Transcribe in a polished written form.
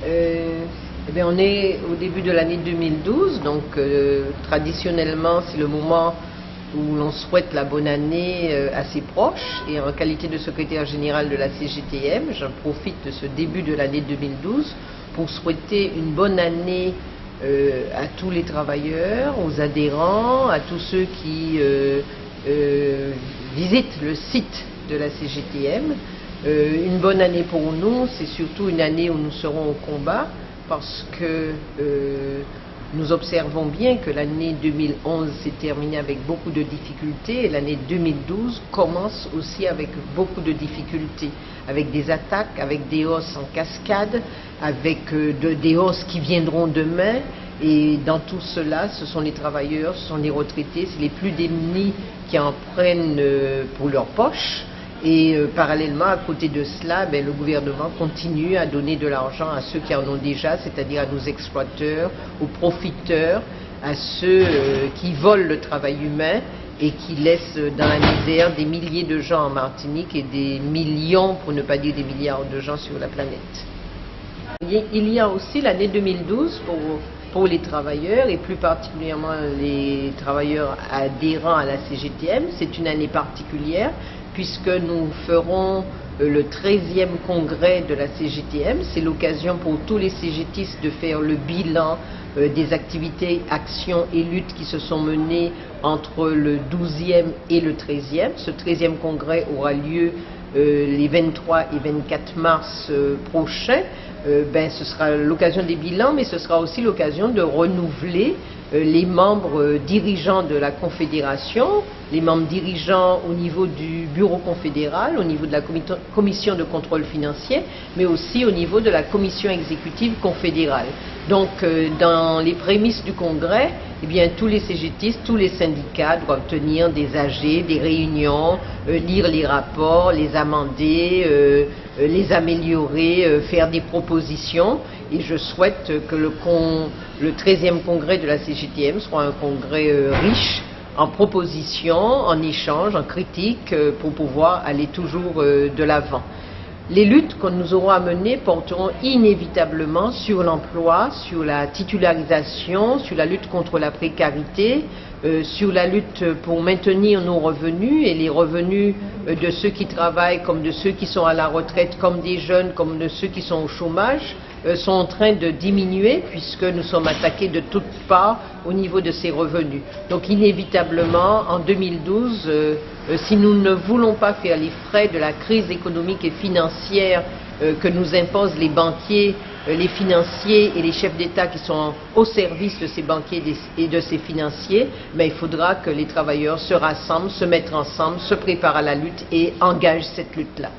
On est au début de l'année 2012, donc traditionnellement c'est le moment où l'on souhaite la bonne année à ses proches, et en qualité de secrétaire général de la CGTM, j'en profite de ce début de l'année 2012 pour souhaiter une bonne année à tous les travailleurs, aux adhérents, à tous ceux qui visitent le site de la CGTM. Une bonne année pour nous, c'est surtout une année où nous serons au combat, parce que nous observons bien que l'année 2011 s'est terminée avec beaucoup de difficultés, et l'année 2012 commence aussi avec beaucoup de difficultés, avec des attaques, avec des hausses en cascade, avec des hausses qui viendront demain. Et dans tout cela, ce sont les travailleurs, ce sont les retraités, c'est les plus démunis qui en prennent pour leur poche. Et parallèlement, à côté de cela, le gouvernement continue à donner de l'argent à ceux qui en ont déjà, c'est-à-dire à nos exploiteurs, aux profiteurs, à ceux qui volent le travail humain et qui laissent dans la misère des milliers de gens en Martinique et des millions, pour ne pas dire des milliards de gens sur la planète. Il y a aussi l'année 2012 pour les travailleurs, et plus particulièrement les travailleurs adhérents à la CGTM. C'est une année particulière puisque nous ferons le 13e congrès de la CGTM. C'est l'occasion pour tous les CGTistes de faire le bilan des activités, actions et luttes qui se sont menées entre le 12e et le 13e. Ce 13e congrès aura lieu les 23 et 24 mars prochains. Ce sera l'occasion des bilans, mais ce sera aussi l'occasion de renouveler les membres dirigeants de la Confédération, les membres dirigeants au niveau du bureau confédéral, au niveau de la commission de contrôle financier, mais aussi au niveau de la commission exécutive confédérale. Donc, dans les prémices du congrès, tous les CGTistes, tous les syndicats doivent tenir des AG, des réunions, lire les rapports, les amender, les améliorer, faire des propositions. Et je souhaite que le 13e congrès de la CGTM soit un congrès riche en propositions, en échanges, en critiques, pour pouvoir aller toujours de l'avant. Les luttes que nous aurons à mener porteront inévitablement sur l'emploi, sur la titularisation, sur la lutte contre la précarité, sur la lutte pour maintenir nos revenus et les revenus de ceux qui travaillent, comme de ceux qui sont à la retraite, comme des jeunes, comme de ceux qui sont au chômage, sont en train de diminuer puisque nous sommes attaqués de toutes parts au niveau de ces revenus. Donc inévitablement, en 2012, si nous ne voulons pas faire les frais de la crise économique et financière que nous imposent les banquiers, les financiers et les chefs d'État qui sont au service de ces banquiers et de ces financiers, il faudra que les travailleurs se rassemblent, se mettent ensemble, se préparent à la lutte et engagent cette lutte-là.